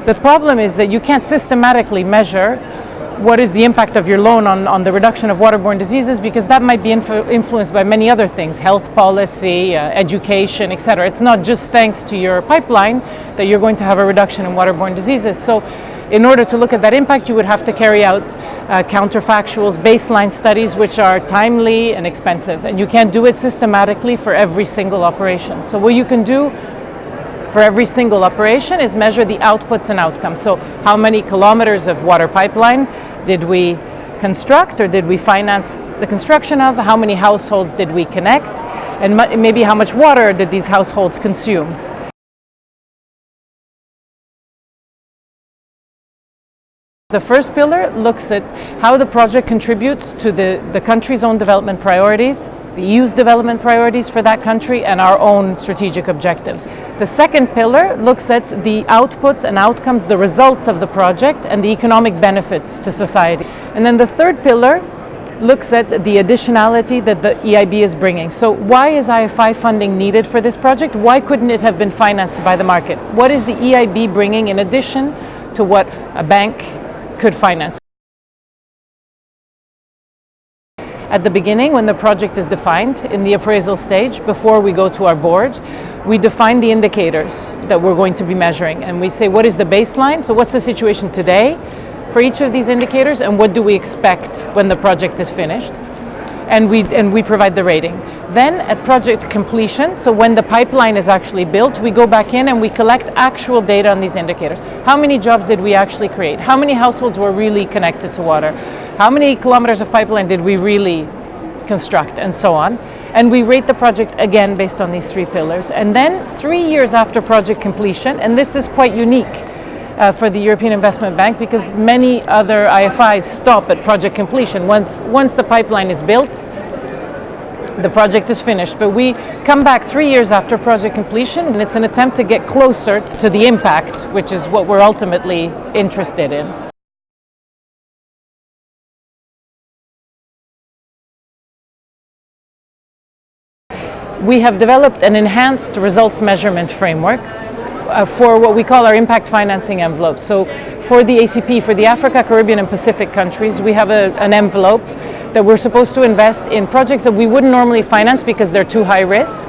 The problem is that you can't systematically measure what is the impact of your loan on the reduction of waterborne diseases, because that might be influenced by many other things, health policy, education, etc. It's not just thanks to your pipeline that you're going to have a reduction in waterborne diseases. So in order to look at that impact, you would have to carry out counterfactuals, baseline studies, which are timely and expensive, and you can't do it systematically for every single operation. So what you can do for every single operation is measure the outputs and outcomes. So how many kilometers of water pipeline did we construct, or did we finance the construction of? How many households did we connect? And maybe how much water did these households consume? The first pillar looks at how the project contributes to the country's own development priorities, the EU's development priorities for that country, and our own strategic objectives. The second pillar looks at the outputs and outcomes, the results of the project, and the economic benefits to society. And then the third pillar looks at the additionality that the EIB is bringing. So why is IFI funding needed for this project? Why couldn't it have been financed by the market? What is the EIB bringing in addition to what a bank could finance? At the beginning, when the project is defined in the appraisal stage, before we go to our board, we define the indicators that we're going to be measuring, and we say what is the baseline, so what's the situation today for each of these indicators, and what do we expect when the project is finished, and we provide the rating. Then at project completion, so when the pipeline is actually built, we go back in and we collect actual data on these indicators. How many jobs did we actually create? How many households were really connected to water? How many kilometers of pipeline did we really construct, and so on. And we rate the project again based on these three pillars. And then 3 years after project completion, and this is quite unique for the European Investment Bank, because many other IFIs stop at project completion. Once the pipeline is built, the project is finished. But we come back 3 years after project completion, and it's an attempt to get closer to the impact, which is what we're ultimately interested in. We have developed an enhanced results measurement framework for what we call our impact financing envelope. So for the ACP, for the Africa, Caribbean and Pacific countries, we have an envelope that we're supposed to invest in projects that we wouldn't normally finance because they're too high risk.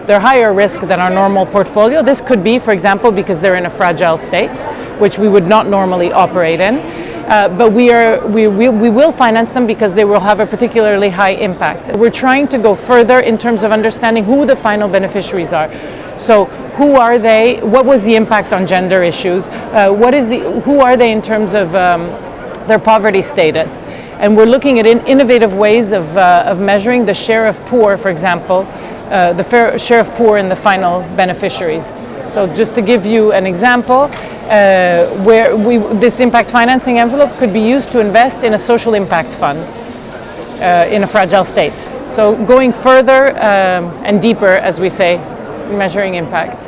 They're higher risk than our normal portfolio. This could be, for example, because they're in a fragile state, which we would not normally operate in. But we will finance them because they will have a particularly high impact. We're trying to go further in terms of understanding who the final beneficiaries are. So who are they? What was the impact on gender issues? Who are they in terms of their poverty status? And we're looking at innovative ways of measuring the share of poor, for example, the share of poor in the final beneficiaries. So just to give you an example, where this impact financing envelope could be used to invest in a social impact fund in a fragile state. So going further and deeper, as we say, measuring impact.